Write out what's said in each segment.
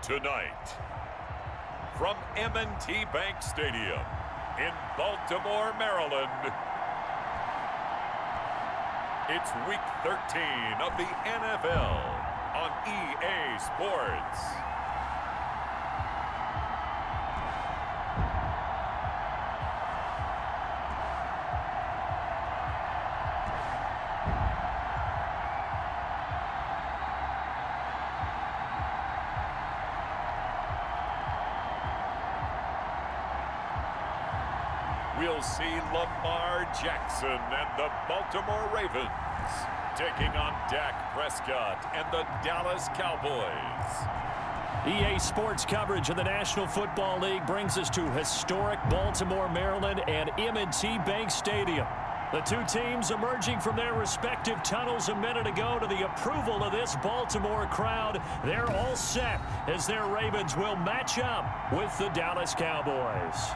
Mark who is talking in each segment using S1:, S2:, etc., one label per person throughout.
S1: Tonight, from M&T Bank Stadium in Baltimore, Maryland, it's Week 13 of the NFL on EA Sports. We'll see Lamar Jackson and the Baltimore Ravens taking on Dak Prescott and the Dallas Cowboys.
S2: EA Sports coverage of the National Football League brings us to historic Baltimore, Maryland and M&T Bank Stadium. The two teams emerging from their respective tunnels a minute ago to the approval of this Baltimore crowd. They're all set as their Ravens will match up with the Dallas Cowboys.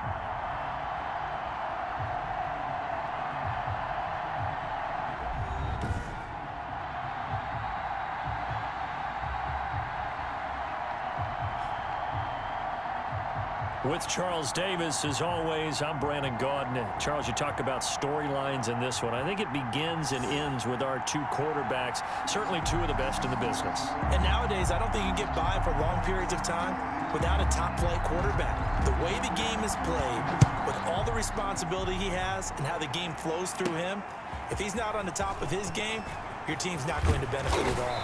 S2: With Charles Davis, as always, I'm Brandon Gaudin. Charles, you talk about storylines in this one. I think it begins and ends with our two quarterbacks, certainly two of the best in the business.
S3: And nowadays, I don't think you get by for long periods of time without a top-flight quarterback. The way the game is played, with all the responsibility he has and how the game flows through him, if he's not on the top of his game, your team's not going to benefit at all.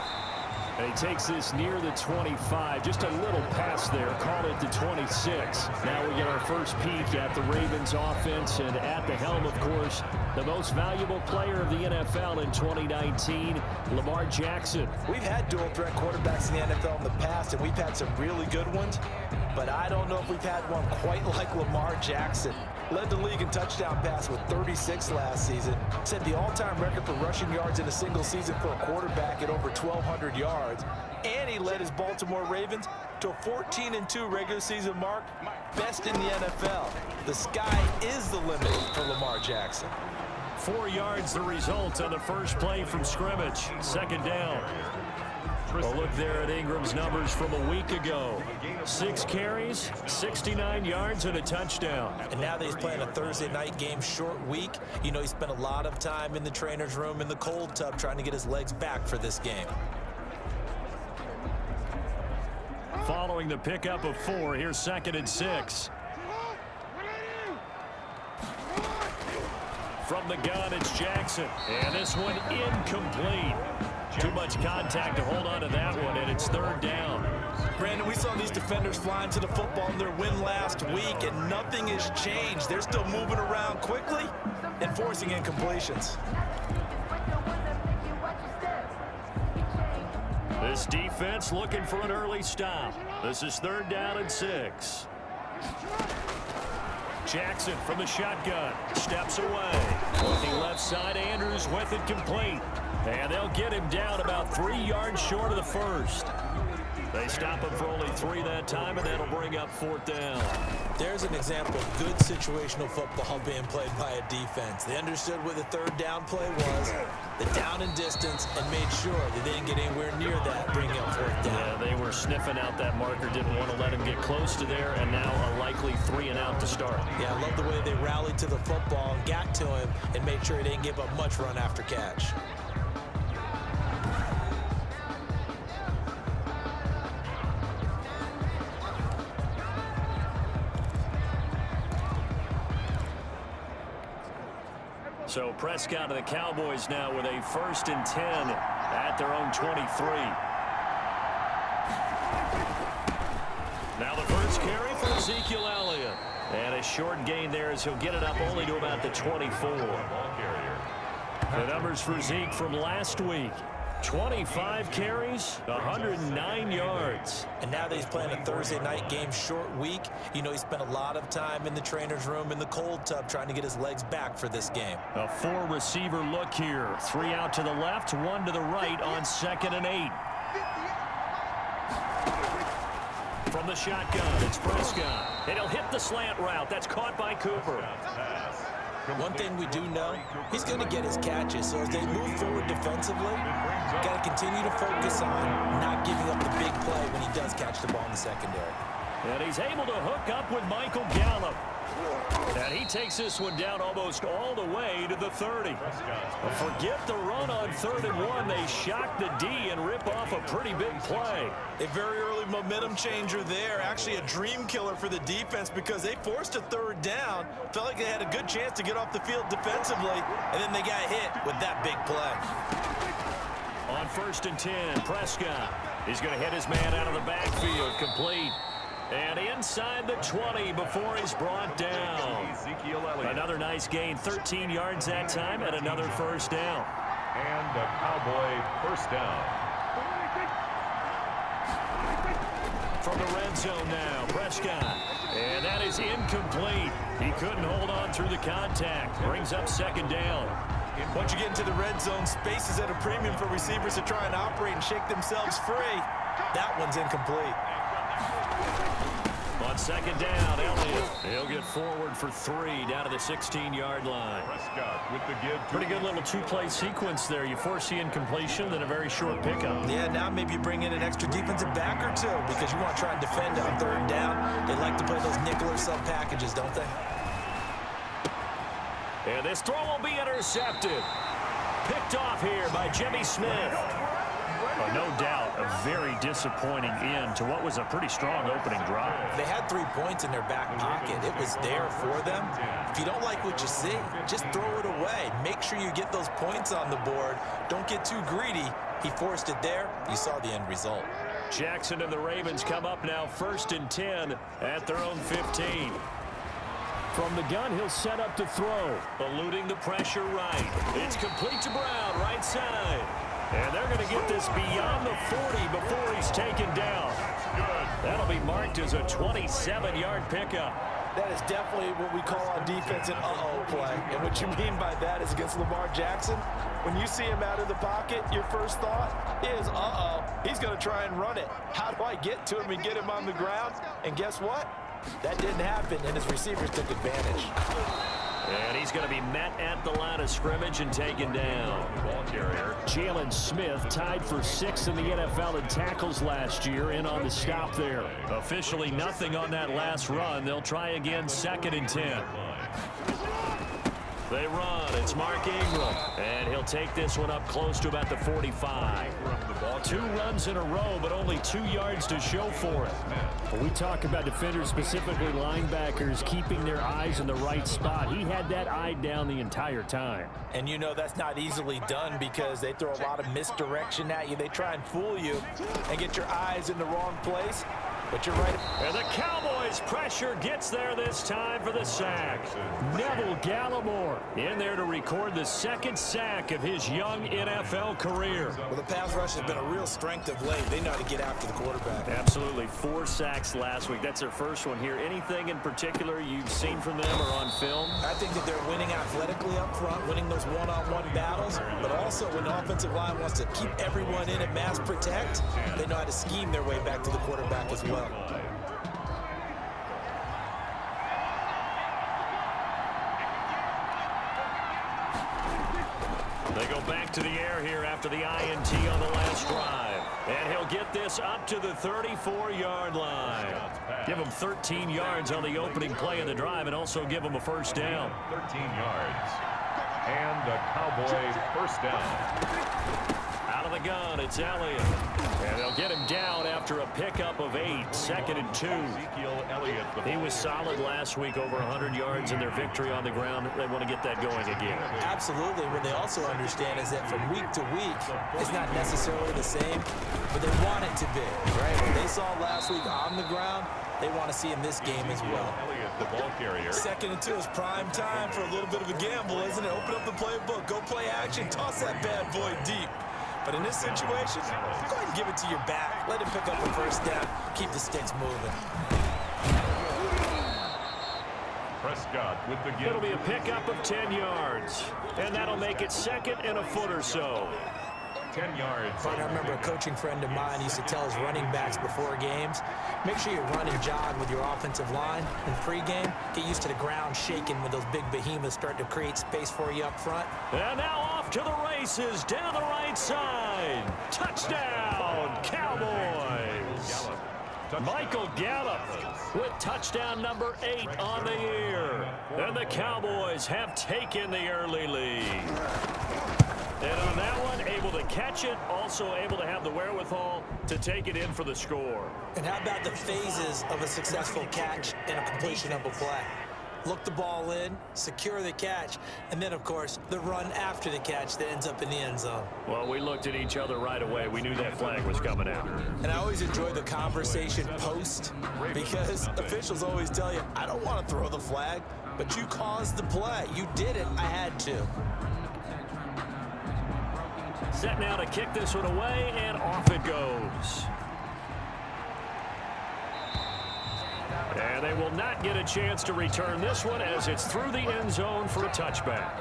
S2: And he takes this near the 25, just a little pass there, called it the 26. Now we get our first peek at the Ravens offense, and at the helm, of course, the most valuable player of the NFL in 2019, Lamar Jackson.
S3: We've had dual-threat quarterbacks in the NFL in the past, and we've had some really good ones, but I don't know if we've had one quite like Lamar Jackson. Led the league in touchdown pass with 36 last season. Set the all-time record for rushing yards in a single season for a quarterback at over 1,200 yards. And he led his Baltimore Ravens to a 14-2 regular season mark, best in the NFL. The sky is the limit for Lamar Jackson.
S2: 4 yards the result on the first play from scrimmage. Second down. Well, look there at Ingram's numbers from a week ago. 6 carries, 69 yards, and a touchdown.
S3: And now that he's playing a Thursday night game, short week, you know he spent a lot of time in the trainer's room in the cold tub trying to get his legs back for this game.
S2: Following the pickup of 4, here's 2nd and 6. From the gun, it's Jackson. And this one incomplete. Too much contact to hold on to that one, and it's 3rd down.
S3: Brandon, we saw these defenders flying to the football in their win last week, and nothing has changed. They're still moving around quickly and forcing incompletions.
S2: This defense looking for an early stop. This is 3rd down and 6. Jackson from the shotgun. Steps away. Looking left side, Andrews with it complete. And they'll get him down about 3 yards short of the first. They stop him for only 3 that time, and that'll bring up 4th down.
S3: There's an example of good situational football being played by a defense. They understood what the 3rd down play was, the down and distance, and made sure they didn't get anywhere near that, bringing up 4th down.
S2: Yeah, they were sniffing out that marker, didn't want to let him get close to there, and now a likely 3 and out to start.
S3: Yeah, I love the way they rallied to the football and got to him and made sure he didn't give up much run after catch.
S2: So Prescott of the Cowboys now with a 1st and 10 at their own 23. Now the first carry for Ezekiel Elliott. And a short gain there as he'll get it up only to about the 24. The numbers for Zeke from last week. 25 carries, 109 yards.
S3: And now that he's playing a Thursday night game, short week, you know he spent a lot of time in the trainer's room in the cold tub trying to get his legs back for this game.
S2: A 4-receiver look here. 3 out to the left, 1 to the right on 2nd and 8. From the shotgun, it's Prescott. And he'll hit the slant route. That's caught by Cooper.
S3: One thing we do know, he's going to get his catches. So as they move forward defensively, got to continue to focus on not giving up the big play when he does catch the ball in the secondary.
S2: And he's able to hook up with Michael Gallup. And he takes this one down almost all the way to the 30. Forget the run on 3rd and 1. They shock the D and rip off a pretty big play.
S3: A very early momentum changer there. Actually a dream killer for the defense because they forced a 3rd down. Felt like they had a good chance to get off the field defensively, and then they got hit with that big play.
S2: On 1st and 10, Prescott. He's going to hit his man out of the backfield, complete. And inside the 20 before he's brought down. Another nice gain, 13 yards that time, and another first down.
S1: And the Cowboy first down.
S2: From the red zone now, Prescott. And that is incomplete. He couldn't hold on through the contact. Brings up 2nd down.
S3: Once you get into the red zone, space is at a premium for receivers to try and operate and shake themselves free. That one's incomplete.
S2: On 2nd down, Elliott. He'll get forward for 3 down to the 16-yard line.
S1: Prescott with the give.
S2: Pretty good little 2-play sequence there. You force the incompletion, then a very short pickup.
S3: Yeah, now maybe you bring in an extra defensive back or two because you want to try and defend on 3rd down. They like to play those nickel or sub packages, don't they?
S2: And this throw will be intercepted. Picked off here by Jimmy Smith. No doubt a very disappointing end to what was a pretty strong opening drive.
S3: They had 3 points in their back pocket. It was there for them. If you don't like what you see, just throw it away. Make sure you get those points on the board. Don't get too greedy. He forced it there. You saw the end result.
S2: Jackson and the Ravens come up now 1st and 10 at their own 15. From the gun, he'll set up to throw. Eluding the pressure right. It's complete to Brown, right side. And they're going to get this beyond the 40 before he's taken down. That'll be marked as a 27-yard pickup.
S3: That is definitely what we call on defense an uh-oh play. And what you mean by that is against Lamar Jackson, when you see him out of the pocket, your first thought is, uh-oh, he's going to try and run it. How do I get to him and get him on the ground? And guess what? That didn't happen, and his receivers took advantage.
S2: And he's going to be met at the line of scrimmage and taken down. Ball carrier. Jalen Smith tied for 6th in the NFL in tackles last year, in on the stop there. Officially nothing on that last run. They'll try again 2nd and 10. They run. It's Mark Ingram. And he'll take this one up close to about the 45. 2 runs in a row, but only 2 yards to show for it. When we talk about defenders, specifically linebackers, keeping their eyes in the right spot, he had that eye down the entire time.
S3: And you know that's not easily done because they throw a lot of misdirection at you. They try and fool you and get your eyes in the wrong place. But you're right.
S2: And the Cowboys' pressure gets there this time for the sack. Neville Gallimore in there to record the 2nd sack of his young NFL career.
S3: Well, the pass rush has been a real strength of late. They know how to get after the quarterback.
S2: Absolutely. 4 sacks last week. That's their first one here. Anything in particular you've seen from them or on film?
S3: I think that they're winning athletically up front, winning those one-on-one battles, but also when the offensive line wants to keep everyone in and mass protect, they know how to scheme their way back to the quarterback as well.
S2: They go back to the air here after the INT on the last drive. And he'll get this up to the 34-yard line. Give him 13 yards on the opening play of the drive and also give him a first down.
S1: 13 yards. And the Cowboy first down.
S2: Out of the gun, it's Elliott. And they'll get him down after a pickup of 8, 2nd and 2. He was solid last week, over 100 yards in their victory on the ground. They want to get that going again.
S3: Absolutely. What they also understand is that from week to week, it's not necessarily the same, but they want it to be, right? What they saw last week on the ground, they want to see in this game as well.
S1: The ball carrier.
S3: 2nd and 2 is prime time for a little bit of a gamble, isn't it? Open up the playbook, go play action, toss that bad boy deep. But in this situation, go ahead and give it to your back. Let him pick up the first down. Keep the sticks moving.
S1: Prescott with the give.
S2: It'll be a pickup of 10 yards. And that'll make it 2nd and a foot or so.
S1: 10 yards.
S3: I remember a coaching friend of mine used to tell his running backs before games, make sure you run and jog with your offensive line in pregame. Get used to the ground shaking when those big behemoths start to create space for you up front.
S2: And now off to the races, down the right side. Touchdown, Cowboys. Michael Gallup with touchdown number 8 on the year. And the Cowboys have taken the early lead. And on that one, able to catch it, also able to have the wherewithal to take it in for the score.
S3: And how about the phases of a successful catch and a completion of a play? Look the ball in, secure the catch, and then, of course, the run after the catch that ends up in the end zone.
S2: Well, we looked at each other right away. We knew that flag was coming out.
S3: And I always enjoy the conversation post because officials always tell you, I don't want to throw the flag, but you caused the play. You did it. I had to.
S2: Set now to kick this one away, and off it goes. And they will not get a chance to return this one as it's through the end zone for a touchback.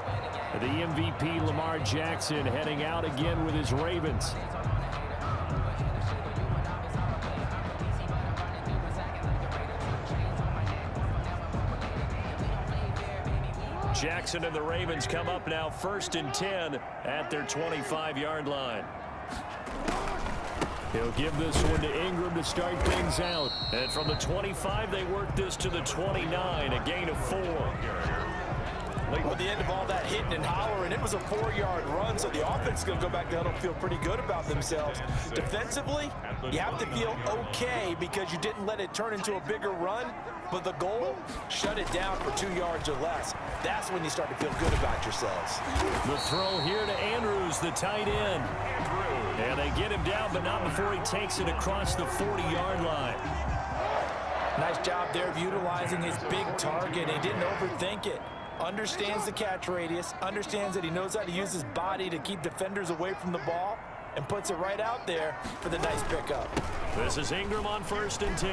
S2: The MVP, Lamar Jackson, heading out again with his Ravens. Jackson and the Ravens come up now 1st and 10 at their 25-yard line. He'll give this one to Ingram to start things out. And from the 25, they work this to the 29, a gain of 4.
S3: Well, at the end of all that hitting and hollering, it was a 4-yard run, so the offense is going to go back to huddle and feel pretty good about themselves. Defensively, you have to feel okay because you didn't let it turn into a bigger run, but the goal, shut it down for 2 yards or less. That's when you start to feel good about yourselves.
S2: The throw here to Andrews, the tight end. And they get him down, but not before he takes it across the 40-yard line.
S3: Nice job there of utilizing his big target. He didn't overthink it. Understands the catch radius, understands that he knows how to use his body to keep defenders away from the ball, and puts it right out there for the nice pickup.
S2: This is Ingram on 1st and 10.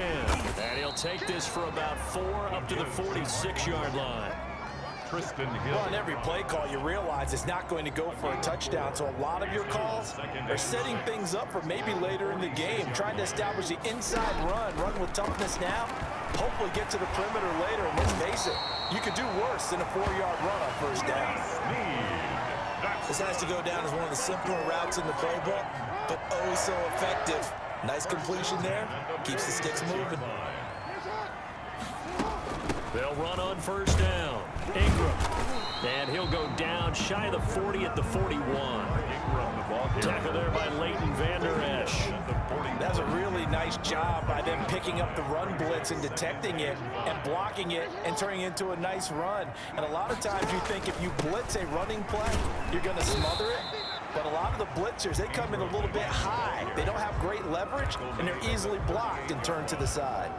S2: And he'll take this for about 4 up to the 46-yard line.
S3: Well, on every play call, you realize it's not going to go for a touchdown. So a lot of your calls are setting things up for maybe later in the game, trying to establish the inside run with toughness now, hopefully get to the perimeter later. And let's face it, you could do worse than a 4-yard run on 1st down. This has to go down as one of the simpler routes in the playbook, but oh so effective. Nice completion there, keeps the sticks moving.
S2: They'll run on 1st down. Ingram. And he'll go down shy of the 40 at the 41. Tackle there by Leighton Vander Esch.
S3: That's a really nice job by them picking up the run blitz and detecting it and blocking it and turning it into a nice run. And a lot of times you think if you blitz a running play, you're going to smother it. But a lot of the blitzers, they come in a little bit high. They don't have great leverage, and they're easily blocked and turned to the side.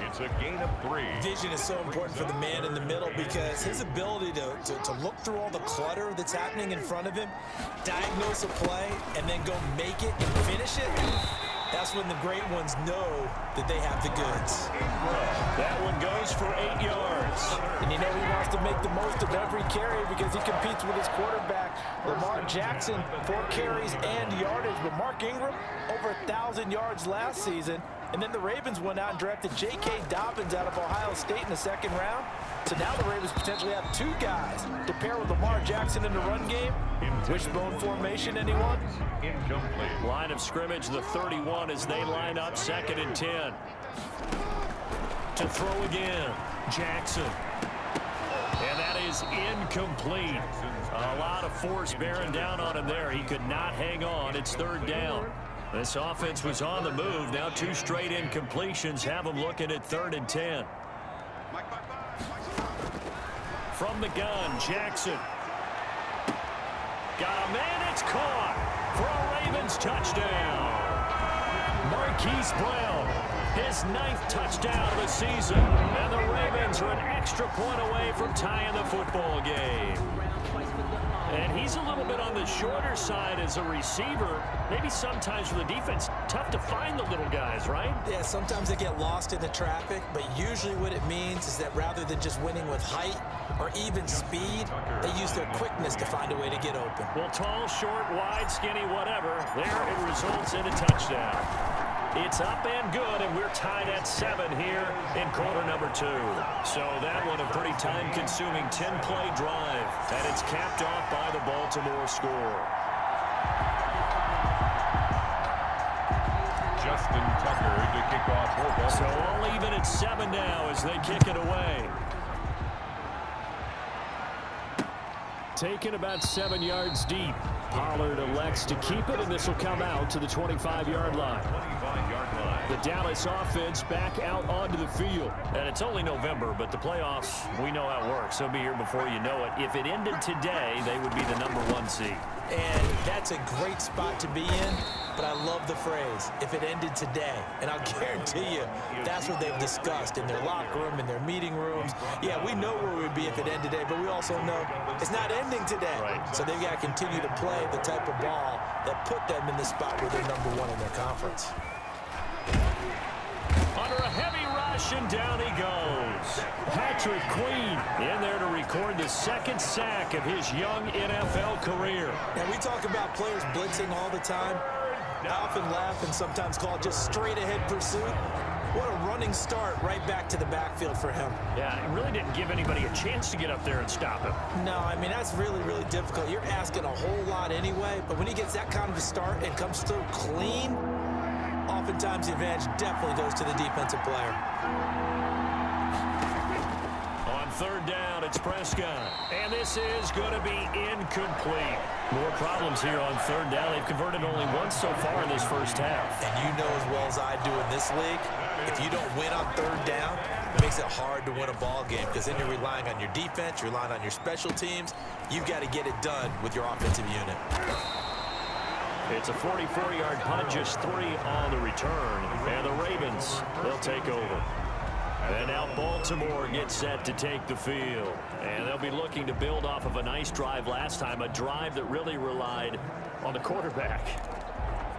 S1: It's a gain of 3.
S3: Vision is so important for the man in the middle because his ability to look through all the clutter that's happening in front of him, diagnose a play, and then go make it and finish it, that's when the great ones know that they have the goods.
S2: That one goes for 8 yards.
S3: And you know he wants to make the most of every carry because he competes with his quarterback, Lamar Jackson, 4 carries and yardage. But Mark Ingram, over 1,000 yards last season. And then the Ravens went out and drafted J.K. Dobbins out of Ohio State in the 2nd round. So now the Ravens potentially have 2 guys to pair with Lamar Jackson in the run game. Wishbone formation, anyone?
S1: Incomplete.
S2: Line of scrimmage, the 31 as they line up 2nd and 10. To throw again, Jackson. And that is incomplete. A lot of force bearing down on him there. He could not hang on. It's 3rd down. This offense was on the move. Now 2 straight incompletions have them looking at 3rd and 10. From the gun, Jackson. Got a man, it's caught for a Ravens touchdown. Marquise Brown, his 9th touchdown of the season. And the Ravens are an extra point away from tying the football game. And he's a little bit on the shorter side as a receiver. Maybe sometimes for the defense, tough to find the little guys, right?
S3: Yeah, sometimes they get lost in the traffic, but usually what it means is that rather than just winning with height or even speed, they use their quickness to find a way to get open.
S2: Well, tall, short, wide, skinny, whatever, there it results in a touchdown. It's up and good, and we're tied at 7 here in quarter number 2. So that one a pretty time-consuming 10-play drive, and it's capped off by the Baltimore score.
S1: Justin Tucker to kick off for Baltimore.
S2: So all even at 7 now as they kick it away. Taken about 7 yards deep. Pollard elects to keep it, and this will come out to the 25-yard line. The Dallas offense back out onto the field. And it's only November, but the playoffs, we know how it works. They'll be here before you know it. If it ended today, they would be the #1 seed.
S3: And that's a great spot to be in, but I love the phrase, if it ended today. And I'll guarantee you, that's what they've discussed in their locker room, in their meeting rooms. Yeah, we know where we'd be if it ended today, but we also know it's not ending today.
S2: Right.
S3: So they've got to continue to play the type of ball that put them in the spot where they're #1 in their conference.
S2: Under a heavy rush, and down he goes. Patrick Queen in there to record the 2nd sack of his young NFL career.
S3: Now, we talk about players blitzing all the time. I often laugh and sometimes call it just straight-ahead pursuit. What a running start right back to the backfield for him.
S2: Yeah, it really didn't give anybody a chance to get up there and stop him.
S3: No, I mean, that's really, really difficult. You're asking a whole lot anyway, but when he gets that kind of a start and comes through clean, oftentimes the advantage definitely goes to the defensive player.
S2: On 3rd down, it's Prescott. And this is going to be incomplete. More problems here on 3rd down. They've converted only once so far in this first half.
S3: And you know as well as I do in this league, if you don't win on 3rd down, it makes it hard to win a ball game because then you're relying on your defense, you're relying on your special teams. You've got to get it done with your offensive unit.
S2: It's a 44-yard punt, just 3 on the return. And the Ravens, they'll take over. And now Baltimore gets set to take the field. And they'll be looking to build off of a nice drive last time, a drive that really relied on the quarterback.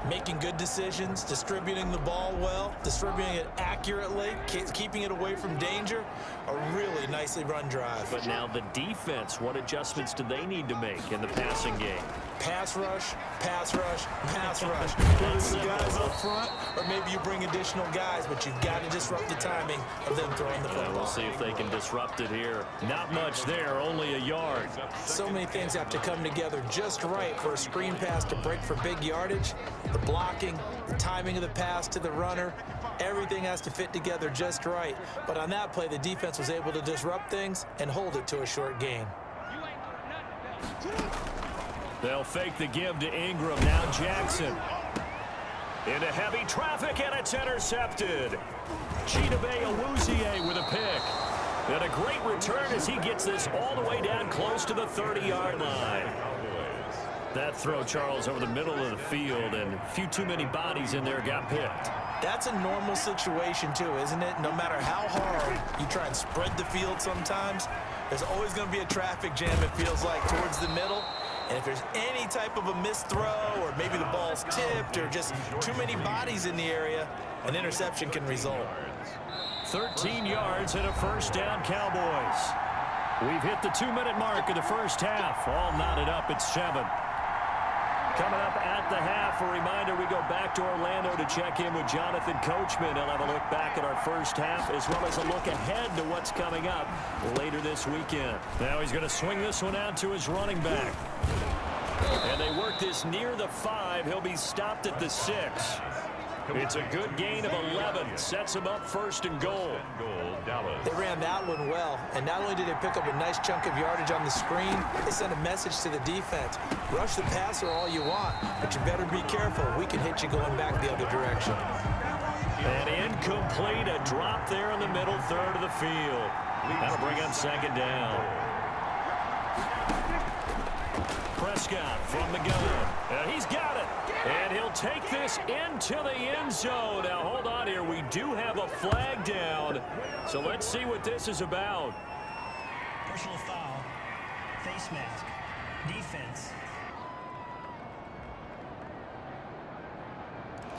S3: Making good decisions, distributing the ball well, distributing it accurately, keeping it away from danger. A really nicely run drive.
S2: But now the defense, what adjustments do they need to make in the passing game?
S3: Pass rush, pass rush, pass rush. Whether it's the guys up front or maybe you bring additional guys, but you've got to disrupt the timing of them throwing the football.
S2: We'll see if they can disrupt it here. Not much there, only a yard.
S3: So many things have to come together just right for a screen pass to break for big yardage. The blocking, the timing of the pass to the runner, everything has to fit together just right. But on that play, the defense was able to disrupt things and hold it to a short gain.
S2: They'll fake the give to Ingram. Now Jackson. Into heavy traffic, and it's intercepted. Chidobe Awuzie with a pick. And a great return as he gets this all the way down close to the 30-yard line. That throw, Charles, over the middle of the field, and a few too many bodies in there got picked.
S3: That's a normal situation, too, isn't it? No matter how hard you try and spread the field sometimes, there's always going to be a traffic jam, it feels like, towards the middle. And if there's any type of a missed throw or maybe the ball's tipped or just too many bodies in the area, an interception can result.
S2: 13 yards and a first down, Cowboys. We've hit the 2-minute mark of the first half. All knotted up at 7. Coming up at the half, a reminder, we go back to Orlando to check in with Jonathan Coachman. He'll have a look back at our first half as well as a look ahead to what's coming up later this weekend. Now he's going to swing this one out to his running back. And they work this near the 5. He'll be stopped at the 6. It's a good gain of 11. Sets him up 1st and goal.
S3: They ran that one well, and not only did they pick up a nice chunk of yardage on the screen, they sent a message to the defense. Rush the passer all you want, but you better be careful. We can hit you going back the other direction.
S2: And incomplete, a drop there in the middle third of the field. That'll bring up 2nd down. Prescott from the gun. He's got it. And he'll take this into the end zone. Now, hold on here. We do have a flag down. So let's see what this is about.
S4: Personal foul, face mask. Defense.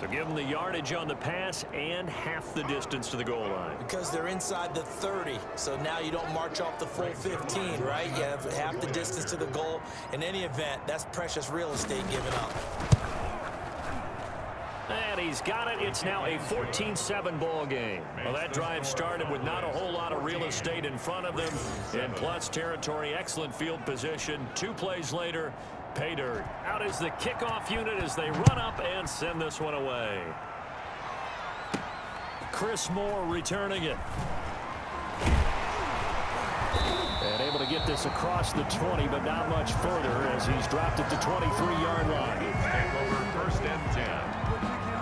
S2: So give them the yardage on the pass and half the distance to the goal line.
S3: Because they're inside the 30, so now you don't march off the full 15, right? You have half the distance to the goal. In any event, that's precious real estate given up.
S2: And he's got it. It's now a 14-7 ball game. Well, that drive started with not a whole lot of real estate in front of them. In plus territory, excellent field position. 2 plays later, pay dirt. Out is the kickoff unit as they run up and send this one away. Chris Moore returning it. And able to get this across the 20, but not much further as he's dropped it to 23-yard line.
S1: Take over 1st and 10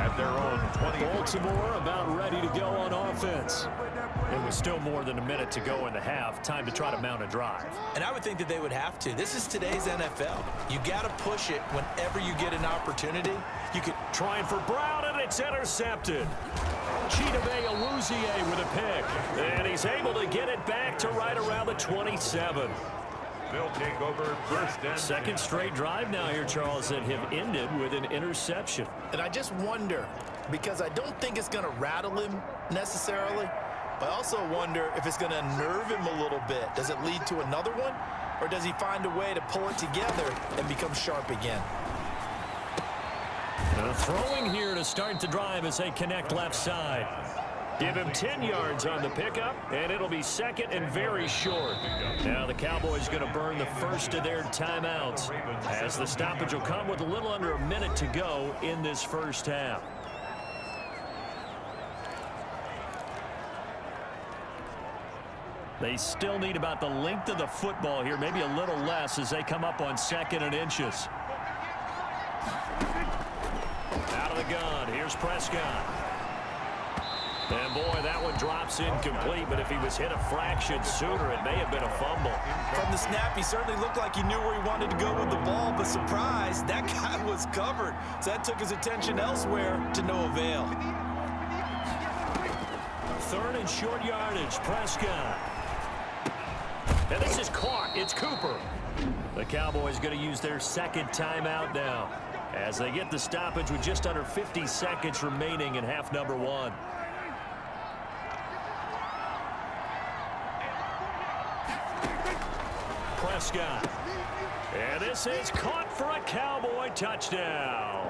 S1: at their own 20.
S2: Baltimore about ready to go on offense. It was still more than a minute to go in the half. Time to try to mount a drive.
S3: And I would think that they would have to. This is today's NFL. You got to push it whenever you get an opportunity.
S2: You could trying for Brown, and it's intercepted. Chidobe Awuzie with a pick. And he's able to get it back to right around the 27.
S1: They'll take over 1st and
S2: Second straight drive now here, Charles, that have ended with an interception.
S3: And I just wonder, because I don't think it's going to rattle him necessarily, but I also wonder if it's going to nerve him a little bit. Does it lead to another one, or does he find a way to pull it together and become sharp again?
S2: Throwing here to start the drive as they connect left side. Give him 10 yards on the pickup, and it'll be second and very short. Now the Cowboys going to burn the first of their timeouts as the stoppage will come with a little under a minute to go in this first half. They still need about the length of the football here, maybe a little less as they come up on 2nd and inches. Out of the gun, here's Prescott. And boy, that one drops incomplete, but if he was hit a fraction sooner, it may have been a fumble.
S3: From the snap, he certainly looked like he knew where he wanted to go with the ball, but surprise, that guy was covered. So that took his attention elsewhere to no avail.
S2: 3rd and short yardage, Prescott. And this is caught. It's Cooper. The Cowboys going to use their second timeout now as they get the stoppage with just under 50 seconds remaining in half number 1. Prescott. And this is caught for a Cowboy touchdown.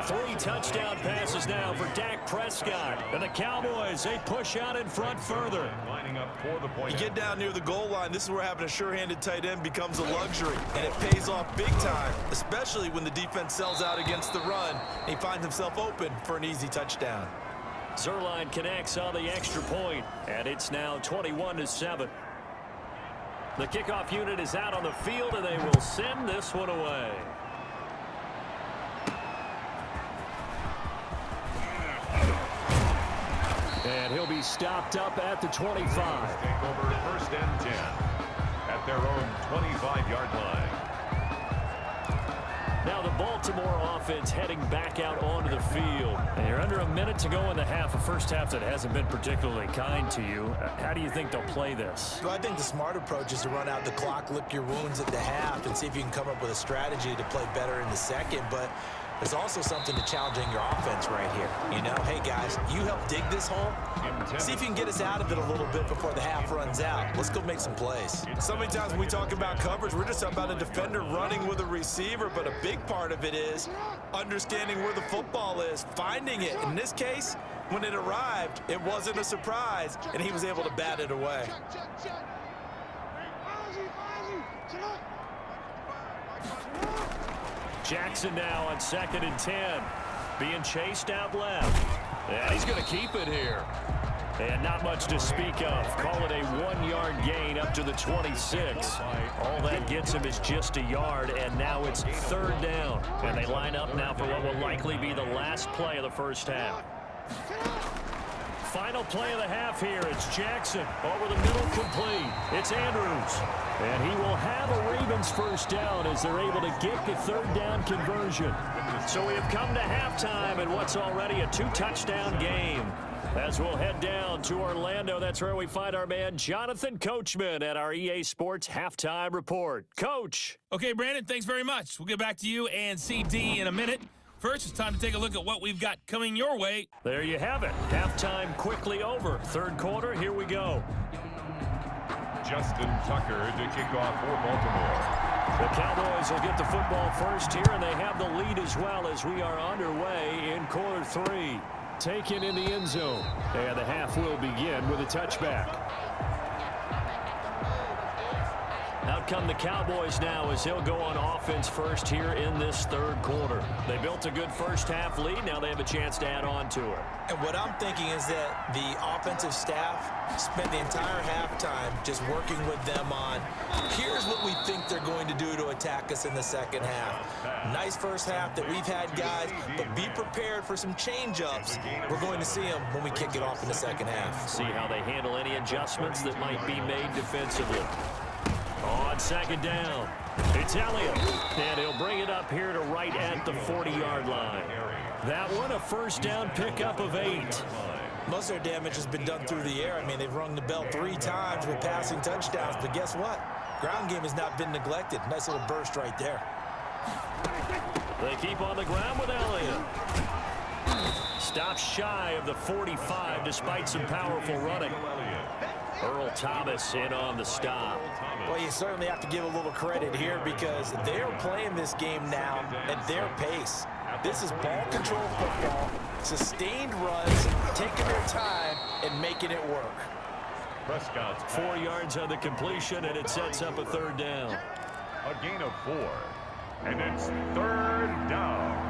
S2: 3 touchdown passes now for Dak Prescott. And the Cowboys, they push out in front further.
S3: You get down near the goal line, this is where having a sure-handed tight end becomes a luxury. And it pays off big time, especially when the defense sells out against the run. And he finds himself open for an easy touchdown.
S2: Zerline connects on the extra point, and it's now 21-7. The kickoff unit is out on the field, and they will send this one away. And he'll be stopped up at the 25.
S1: Take over 1st and 10 at their own 25-yard line.
S2: Now the Baltimore offense heading back out onto the field. And you're under a minute to go in the half, a first half that hasn't been particularly kind to you. How do you think they'll play this?
S3: Well, I think the smart approach is to run out the clock, lick your wounds at the half, and see if you can come up with a strategy to play better in the second. But there's also something to challenging your offense right here. You know, hey, guys, you help dig this hole. See if you can get us out of it a little bit before the half runs out. Let's go make some plays. So many times when we talk about coverage, we're just talking about a defender running with a receiver, but a big part of it is understanding where the football is, finding it. In this case, when it arrived, it wasn't a surprise, and he was able to bat it away.
S2: Jackson now on 2nd and 10. Being chased out left. And he's going to keep it here. And not much to speak of. Call it a 1-yard gain up to the 26. All that gets him is just a yard, and now it's 3rd down. And they line up now for what will likely be the last play of the first half. Final play of the half here. It's Jackson over the middle, complete. It's Andrews. And he will have a Ravens first down as they're able to get the 3rd down conversion. So we have come to halftime in what's already a 2-touchdown game. As we'll head down to Orlando, that's where we find our man Jonathan Coachman at our EA Sports Halftime Report. Coach.
S4: Okay, Brandon, thanks very much. We'll get back to you and CD in a minute. First, it's time to take a look at what we've got coming your way.
S2: There you have it. Halftime quickly over. Third quarter, here we go.
S1: Justin Tucker to kick off for Baltimore.
S2: The Cowboys will get the football first here, and they have the lead as well as we are underway in quarter three. Taken in the end zone, and the half will begin with a touchback. Out come the Cowboys now as they'll go on offense first here in this third quarter. They built a good first half lead. Now they have a chance to add on to it.
S3: And what I'm thinking is that the offensive staff spent the entire halftime just working with them on, here's what we think they're going to do to attack us in the second half. Nice first half that we've had, guys, but be prepared for some change-ups. We're going to see them when we kick it off in the second half.
S2: See how they handle any adjustments that might be made defensively. On second down, it's Elliott, and he'll bring it up here to right at the 40-yard line. That one, a first down pickup of 8.
S3: Most of their damage has been done through the air. I mean, they've rung the bell 3 times with passing touchdowns, but guess what? Ground game has not been neglected. Nice little burst right there.
S2: They keep on the ground with Elliott. Stops shy of the 45 despite some powerful running. Earl Thomas in on the stop.
S3: Well, you certainly have to give a little credit here because they're playing this game now at their pace. This is ball control football, sustained runs, taking their time and making it work.
S1: Prescott.
S2: 4 yards on the completion, and it sets up a third down.
S1: A gain of 4. And it's third down.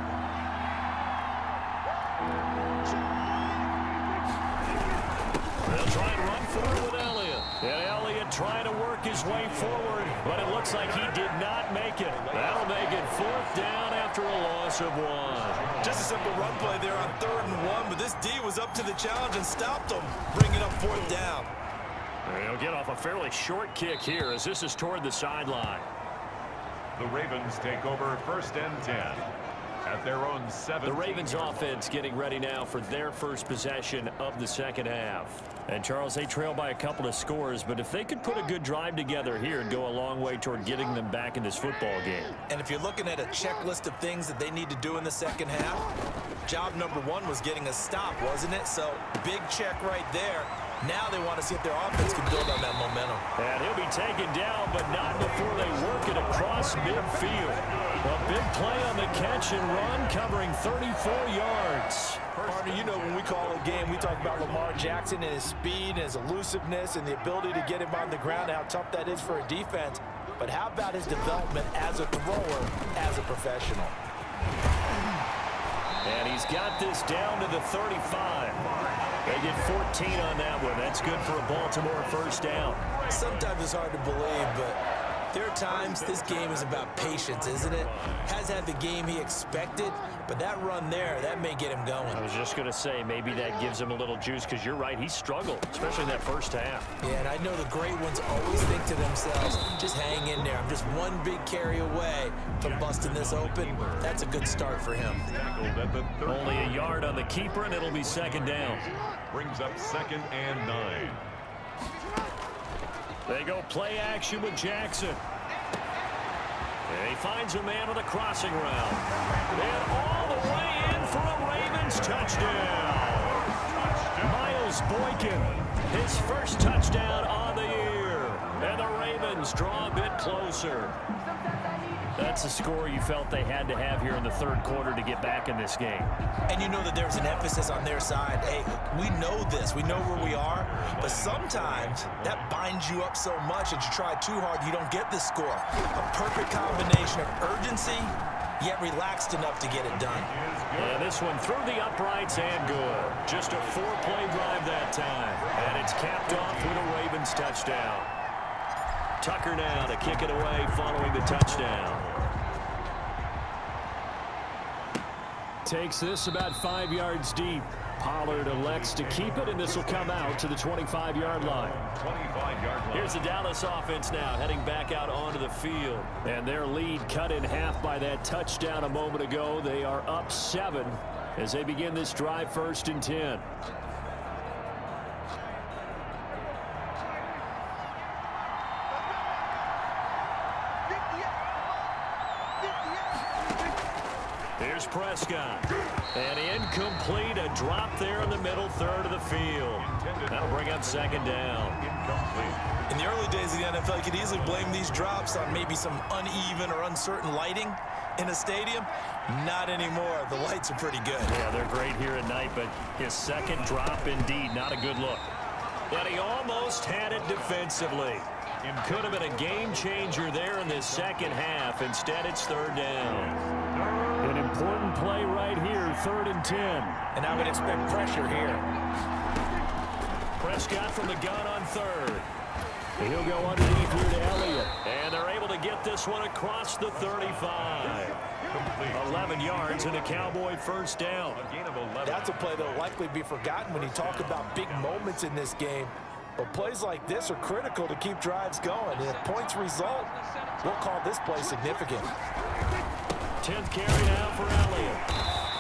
S2: They'll try and run forward with Elliott. And Elliott trying to work his way forward, but it looks like he did not make it. That'll make it fourth down after a loss of 1.
S3: Just a simple run play there on 3rd and 1, but this D was up to the challenge and stopped them, bringing up 4th down.
S2: They'll get off a fairly short kick here as this is toward the sideline.
S1: The Ravens take over 1st and 10. At their own 7.
S2: The Ravens offense getting ready now for their first possession of the second half. And Charles, they trail by a couple of scores, but if they could put a good drive together here, it'd go a long way toward getting them back in this football game.
S3: And if you're looking at a checklist of things that they need to do in the second half, job number 1 was getting a stop, wasn't it? So big check right there. Now they want to see if their offense can build on that momentum. And
S2: he'll be taken down, but not before they work it across midfield. A big play on the catch and run, covering 34 yards.
S3: Partner, you know when we call a game, we talk about Lamar Jackson and his speed and his elusiveness and the ability to get him on the ground, how tough that is for a defense. But how about his development as a thrower, as a professional?
S2: And he's got this down to the 35. They get 14 on that one. That's good for a Baltimore first down.
S3: Sometimes it's hard to believe, but there are times this game is about patience, isn't it? Has had the game he expected, but that run there, that may get him going.
S2: I was just going to say, maybe that gives him a little juice because you're right, he struggled, especially in that first half.
S3: Yeah, and I know the great ones always think to themselves, just hang in there. I'm just one big carry away from busting this open. That's a good start for him.
S2: Only a yard on the keeper, and it'll be second down.
S1: Brings up 2nd and 9.
S2: They go play action with Jackson. And he finds a man on the crossing route. And all the way in for a Ravens touchdown. Miles Boykin, his first touchdown on the year. And the Ravens draw a bit closer. That's a score you felt they had to have here in the third quarter to get back in this game.
S3: And you know that there's an emphasis on their side. Hey, we know this. We know where we are. But sometimes that binds you up so much that you try too hard, you don't get the score. A perfect combination of urgency, yet relaxed enough to get it done.
S2: And this one through the uprights and good. Just a 4-play drive that time. And it's capped off with a Ravens touchdown. Tucker now to kick it away following the touchdown. Takes this about 5 yards deep. Pollard elects to keep it, and this will come out to the 25-yard line.
S1: 25-yard line.
S2: Here's the Dallas offense now heading back out onto the field. And their lead cut in half by that touchdown a moment ago. They are up 7 as they begin this drive 1st and 10. Here's Prescott. And incomplete, a drop there in the middle third of the field. That'll bring up second down.
S3: In the early days of the NFL, you could easily blame these drops on maybe some uneven or uncertain lighting in a stadium. Not anymore. The lights are pretty good.
S2: Yeah, they're great here at night, but his second drop, indeed, not a good look. But he almost had it defensively. It could have been a game changer there in this second half. Instead, it's third down. An important play right here, 3rd and 10.
S3: And I would expect pressure here.
S2: Prescott from the gun on 3rd. He'll go underneath here to Elliott. And they're able to get this one across the 35. 11 yards and a Cowboy first down.
S3: That's a play that will likely be forgotten when you talk about big moments in this game. But plays like this are critical to keep drives going. And if points result, we'll call this play significant.
S2: 10th carry now for Elliott.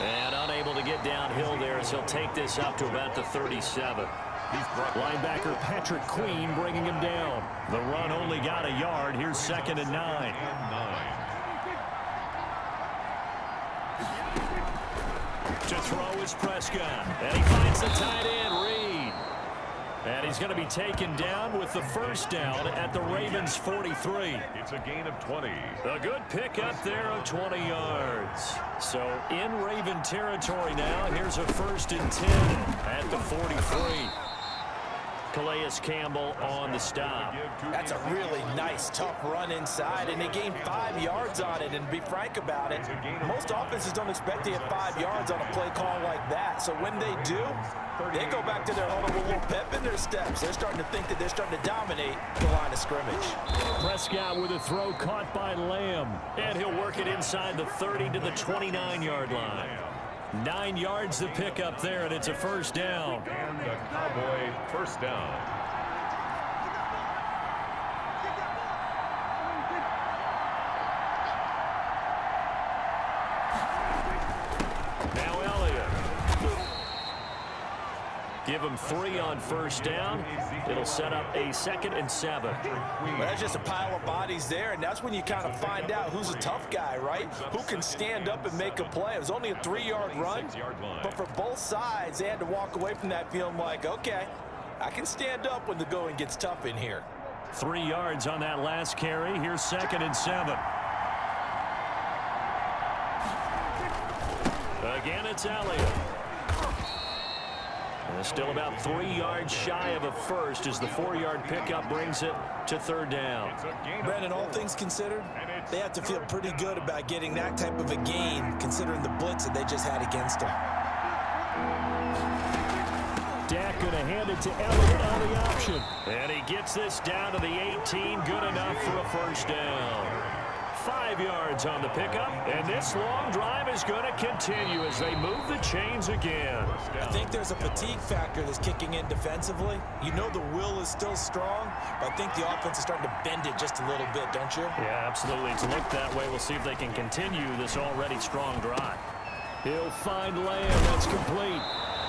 S2: And unable to get downhill there as he'll take this up to about the 37. Linebacker Patrick Queen bringing him down. The run only got a yard. Here's 2nd and 9. To throw is Prescott. And he finds the tight end, Reed. And he's going to be taken down with the first down at the Ravens' 43.
S1: It's a gain of 20.
S2: A good pickup there of 20 yards. So in Raven territory now. Here's a 1st and 10 at the 43. Calais Campbell on the stop.
S3: That's a really nice, tough run inside, and they gained 5 yards on it. And to be frank about it, most offenses don't expect to get 5 yards on a play call like that. So when they do, they go back to their huddle with a little pep in their steps. They're starting to think that they're starting to dominate the line of scrimmage.
S2: Prescott with a throw caught by Lamb. And he'll work it inside the 30 to the 29-yard line. 9 yards to pick up there, and it's a first down.
S1: And the Cowboy first down.
S2: Now Elliott. Give him 3 on first down. It'll set up a 2nd and 7.
S3: Well, that's just a pile of bodies there, and that's when you kind of find out who's a tough guy, right? Who can stand up and make a play. It was only a 3-yard run, but for both sides, they had to walk away from that feeling like, okay, I can stand up when the going gets tough in here.
S2: 3 yards on that last carry. Here's 2nd and 7. Again, it's Elliott. Still about 3 yards shy of a first as the 4-yard pickup brings it to 3rd down.
S3: Brandon, all things considered, they have to feel pretty good about getting that type of a gain considering the blitz that they just had against them.
S2: Dak going to hand it to Elliott on the option. And he gets this down to the 18. Good enough for a first down. 5 yards on the pickup, and this long drive is going to continue as they move the chains again.
S3: I think there's a fatigue factor that's kicking in defensively. You know the will is still strong, but I think the offense is starting to bend it just a little bit, don't you?
S2: Yeah, absolutely. It's looked that way. We'll see if they can continue this already strong drive. He'll find Lamb. That's complete.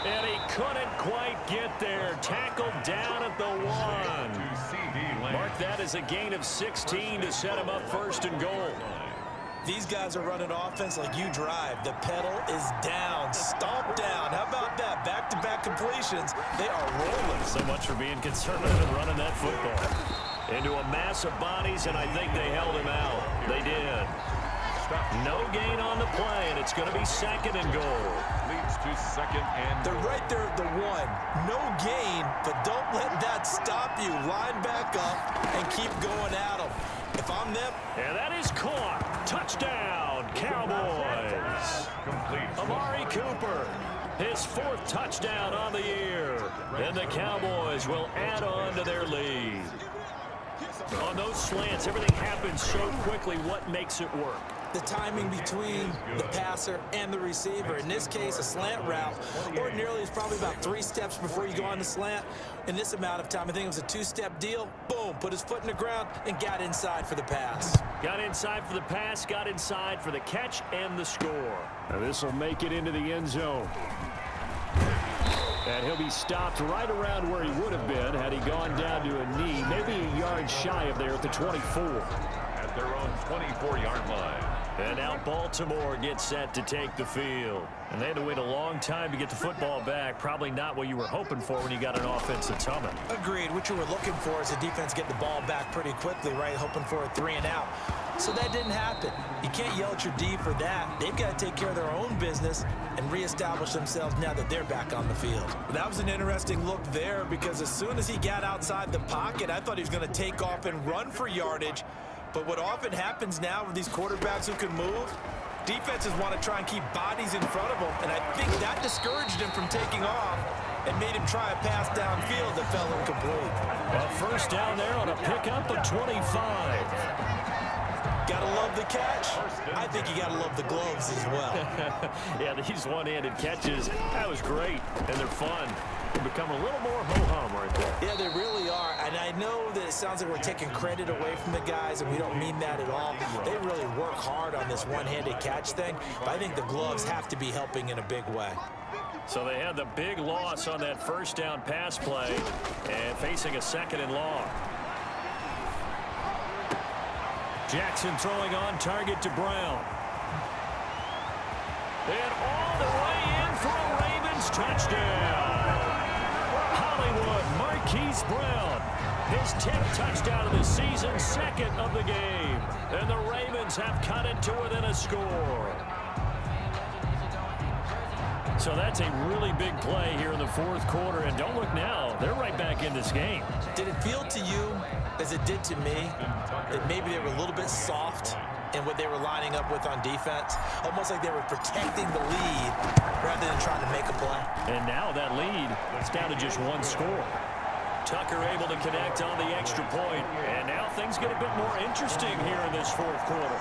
S2: And he couldn't quite get there. Tackled down at the 1. Mark that as a gain of 16 to set him up 1st and goal.
S3: These guys are running offense like you drive. The pedal is down. Stomp down. How about that? Back-to-back completions. They are rolling.
S2: So much for being conservative and running that football. Into a mass of bodies, and I think they held him out. They did. No gain on the play, and it's going to be 2nd and goal.
S1: Leads to 2nd and
S3: they're right there at the 1. No gain, but don't let that stop you. Line back up and keep going at them. If I'm them.
S2: And that is caught. Touchdown, Cowboys. Amari Cooper, his 4th touchdown on the year. And the Cowboys will add on to their lead. On those slants, everything happens so quickly. What makes it work?
S3: The timing between the passer and the receiver. In this case, a slant route ordinarily is probably about 3 steps before you go on the slant. In this amount of time, I think it was a 2-step deal. Boom, put his foot in the ground and got inside for the pass.
S2: Got inside for the pass, got inside for the catch and the score. Now this will make it into the end zone. And he'll be stopped right around where he would have been had he gone down to a knee, maybe a yard shy of there at the 24.
S1: At their own 24-yard line.
S2: And now Baltimore gets set to take the field. And they had to wait a long time to get the football back. Probably not what you were hoping for when you got an offense that's humming.
S3: Agreed. What you were looking for is the defense get the ball back pretty quickly, right? Hoping for a 3-and-out. So that didn't happen. You can't yell at your D for that. They've got to take care of their own business and reestablish themselves now that they're back on the field. That was an interesting look there because as soon as he got outside the pocket, I thought he was going to take off and run for yardage. But what often happens now with these quarterbacks who can move, defenses want to try and keep bodies in front of them, and I think that discouraged him from taking off and made him try a pass downfield that fell incomplete.
S2: Well, first down there on a pickup of 25.
S3: Gotta love the catch. I think you gotta love the gloves as well.
S2: Yeah, these one-handed catches, that was great, and they're fun. They become a little more ho-hum right there.
S3: Yeah, they really are, and I know that it sounds like we're taking credit away from the guys, and we don't mean that at all. They really work hard on this one-handed catch thing, but I think the gloves have to be helping in a big way.
S2: So they had the big loss on that first down pass play and facing a 2nd and long. Jackson throwing on target to Brown. And all the way in for a Ravens touchdown. Hollywood Marquise Brown. His 10th touchdown of the season, 2nd of the game. And the Ravens have cut it to within a score. So that's a really big play here in the 4th quarter. And don't look now, they're right back in this game.
S3: Did it feel to you, as it did to me, that maybe they were a little bit soft in what they were lining up with on defense? Almost like they were protecting the lead rather than trying to make a play.
S2: And now that lead, it's down to just 1 score. Tucker able to connect on the extra point. And now things get a bit more interesting here in this 4th quarter.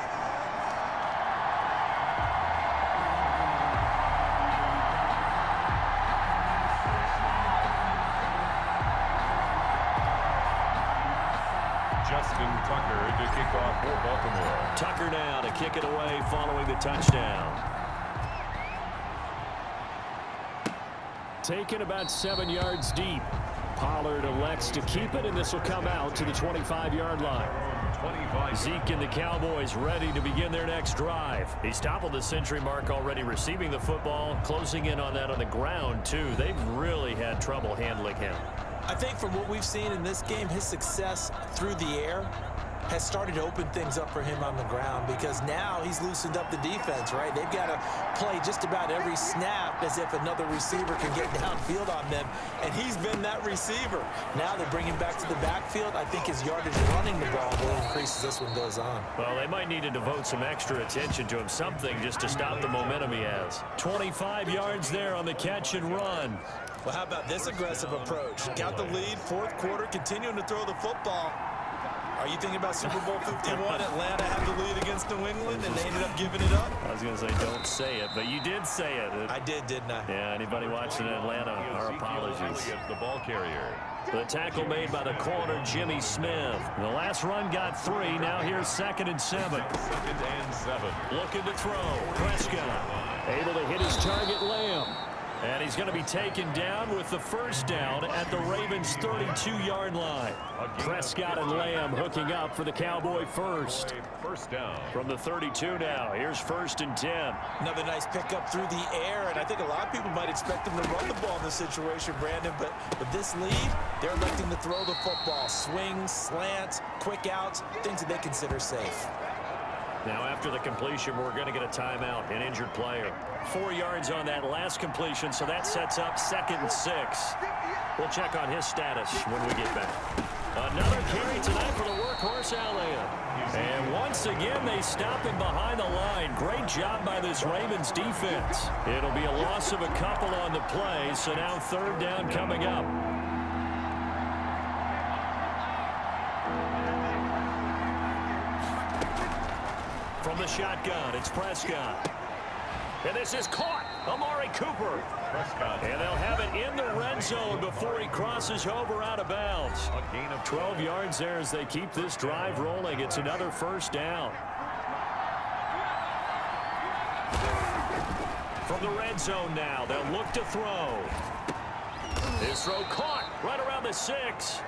S1: Tucker to kick off for Baltimore.
S2: Tucker now to kick it away following the touchdown. Taken about 7 yards deep. Pollard elects to keep it, and this will come out to the 25-yard line. Zeke and the Cowboys ready to begin their next drive. He's toppled the century mark already receiving the football, closing in on that on the ground, too. They've really had trouble handling him.
S3: I think from what we've seen in this game, his success through the air has started to open things up for him on the ground because now he's loosened up the defense, right? They've got to play just about every snap as if another receiver can get downfield on them, and he's been that receiver. Now they bring him back to the backfield. I think his yardage running the ball will increase as this one goes on.
S2: Well, they might need to devote some extra attention to him, something just to stop the momentum he has. 25 yards there on the catch and run.
S3: Well, how about this aggressive approach? Got the lead, 4th quarter, continuing to throw the football. Are you thinking about Super Bowl 51? Atlanta had the lead against New England, and they ended up giving it up?
S2: I was going to say, don't say it, but you did say it.
S3: I did, didn't I?
S2: Yeah, anybody watching in Atlanta, our apologies.
S1: The ball carrier.
S2: The tackle made by the corner, Jimmy Smith. The last run got 3. Now here's 2nd and 7.
S1: 2nd and 7.
S2: Looking to throw. Prescott able to hit his target, Lamb. And he's going to be taken down with the first down at the Ravens' 32-yard line. Prescott and Lamb hooking up for the Cowboy first.
S1: First down.
S2: From the 32 now, here's 1st and 10.
S3: Another nice pickup through the air, and I think a lot of people might expect them to run the ball in this situation, Brandon, but with this lead, they're electing to throw the football. Swings, slants, quick outs, things that they consider safe.
S2: Now after the completion, we're going to get a timeout, an injured player. 4 yards on that last completion, so that sets up 2nd and 6. We'll check on his status when we get back. Another carry tonight for the workhorse Elliott. And once again, they stop him behind the line. Great job by this Ravens defense. It'll be a loss of a couple on the play, so now 3rd down coming up. From the shotgun, it's Prescott. And this is caught. Amari Cooper.
S1: Prescott.
S2: And they'll have it in the red zone before he crosses over out of bounds.
S1: A gain of
S2: 12 yards there as they keep this drive rolling. It's another first down. From the red zone now, they'll look to throw. This throw caught right around the 6.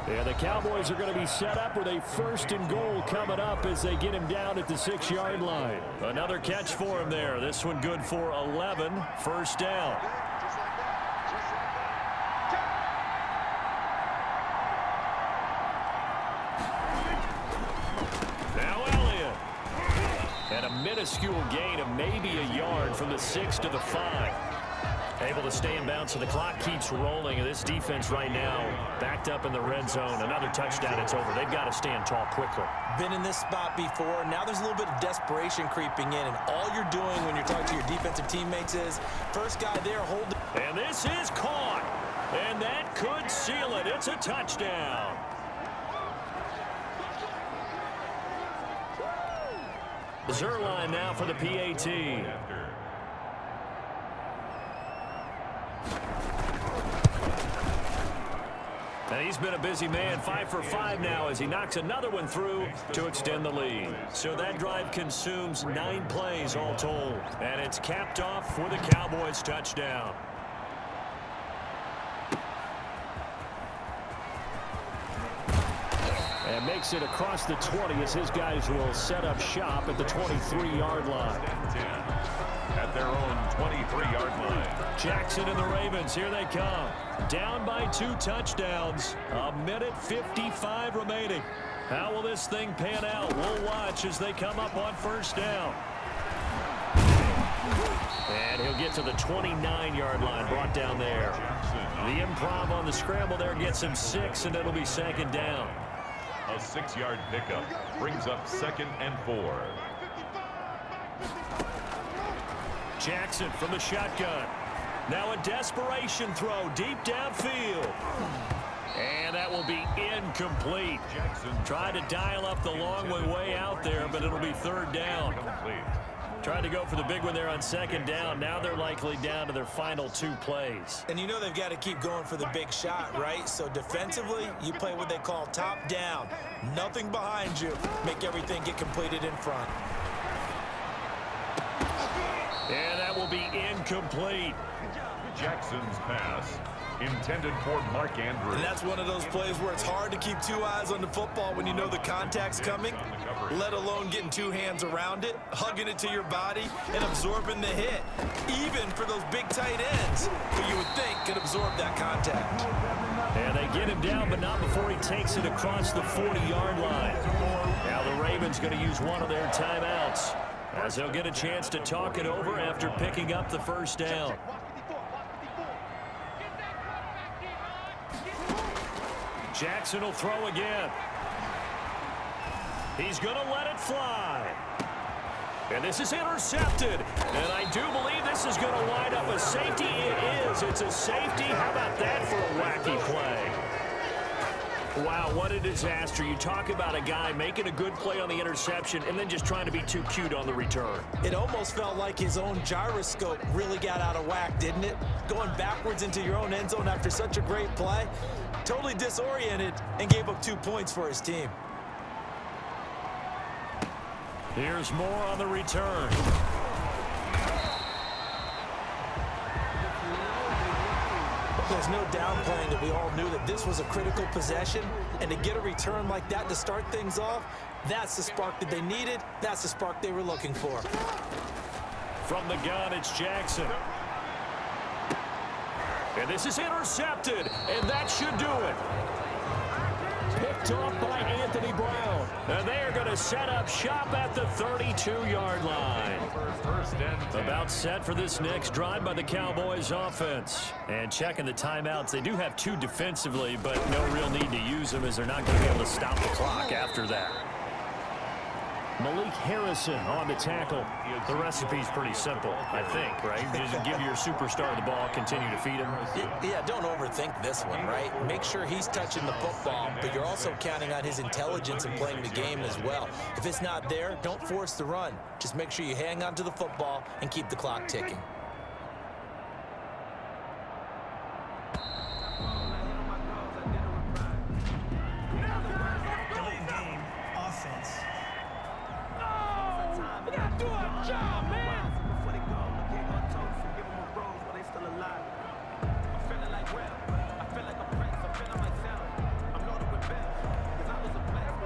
S2: Yeah, the Cowboys are going to be set up with a 1st and goal coming up as they get him down at the 6-yard line. Another catch for him there. This one good for 11. 1st down. Now Elliott. And a minuscule gain of maybe a yard from the 6 to the 5. Able to stay in bounds, so the clock keeps rolling. And this defense right now backed up in the red zone. Another touchdown, it's over. They've got to stand tall quickly.
S3: Been in this spot before. Now there's a little bit of desperation creeping in. And all you're doing when you're talking to your defensive teammates is, first guy there, hold it.
S2: And this is caught. And that could seal it. It's a touchdown. Zerline now for the PAT. And he's been a busy man, 5 for 5 now as he knocks another one through to extend the lead. So that drive consumes 9 plays all told. And it's capped off with a Cowboys touchdown. And makes it across the 20 as his guys will set up shop at the 23-yard line.
S1: At their own 23-yard line.
S2: Jackson and the Ravens, here they come. Down by 2 touchdowns. 1:55 remaining. How will this thing pan out? We'll watch as they come up on 1st down. And he'll get to the 29-yard line, brought down there. The improv on the scramble there gets him 6, and it'll be 2nd down.
S1: A 6-yard pickup brings up 2nd and 4.
S2: Jackson from the shotgun. Now a desperation throw deep downfield. And that will be incomplete.
S1: Jackson
S2: tried to dial up the long way out there, but it'll be 3rd down. Tried to go for the big one there on 2nd down. Now they're likely down to their final 2 plays.
S3: And you know they've got to keep going for the big shot, right? So defensively, you play what they call top down. Nothing behind you. Make everything get completed in front.
S2: And that will be incomplete.
S1: Jackson's pass intended for Mark Andrews.
S3: And that's one of those plays where it's hard to keep 2 eyes on the football when you know the contact's coming, let alone getting 2 hands around it, hugging it to your body, and absorbing the hit. Even for those big tight ends who you would think could absorb that contact.
S2: And they get him down, but not before he takes it across the 40-yard line. Now the Ravens going to use one of their timeouts, as they'll get a chance to talk it over after picking up the 1st down. Jackson will throw again. He's going to let it fly. And this is intercepted. And I do believe this is going to wind up a safety. It is. It's a safety. How about that for a wacky play? Wow, what a disaster. You talk about a guy making a good play on the interception and then just trying to be too cute on the return.
S3: It almost felt like his own gyroscope really got out of whack, didn't it? Going backwards into your own end zone after such a great play. Totally disoriented and gave up 2 points for his team.
S2: Here's more on the return.
S3: There's no downplaying that we all knew that this was a critical possession, and to get a return like that to start things off, that's the spark that they needed. That's the spark they were looking for.
S2: From the gun, it's Jackson. And this is intercepted, and that should do it. Picked off by Anthony Brown. And they are going to set up shop at the 32-yard line. About set for this next drive by the Cowboys offense. And checking the timeouts, they do have 2 defensively, but no real need to use them as they're not going to be able to stop the clock after that. Malik Harrison on the tackle. The recipe's pretty simple, I think, right? Just give your superstar the ball, continue to feed him.
S3: Yeah, don't overthink this one, right? Make sure he's touching the football, but you're also counting on his intelligence in playing the game as well. If it's not there, don't force the run. Just make sure you hang on to the football and keep the clock ticking.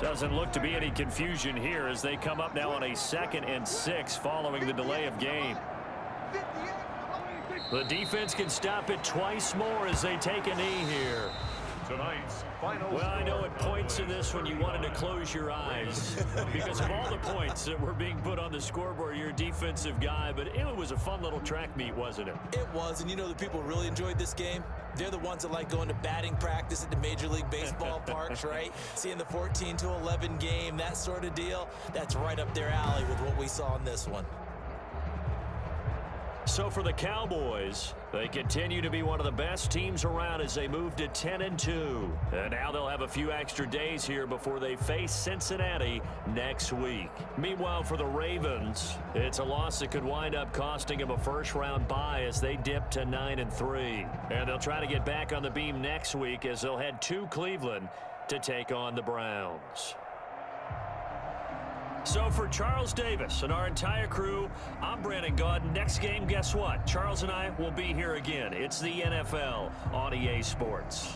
S2: Doesn't look to be any confusion here as they come up now on a 2nd and 6 following the delay of game. The defense can stop it twice more as they take a knee here.
S1: Tonight's final
S2: Well, I know at points in this when you wanted to close your eyes because of all the points that were being put on the scoreboard. You're a defensive guy, but it was a fun little track meet, wasn't it?
S3: It was, and you know the people who really enjoyed this game? They're the ones that like going to batting practice at the Major League Baseball parks, right? Seeing the 14-11 game, that sort of deal, that's right up their alley with what we saw in this one.
S2: So for the Cowboys, they continue to be one of the best teams around as they move to 10-2. And now they'll have a few extra days here before they face Cincinnati next week. Meanwhile, for the Ravens, it's a loss that could wind up costing them a first-round bye as they dip to 9-3. And they'll try to get back on the beam next week as they'll head to Cleveland to take on the Browns. So for Charles Davis and our entire crew, I'm Brandon Gaudin. Next game, guess what? Charles and I will be here again. It's the NFL on EA Sports.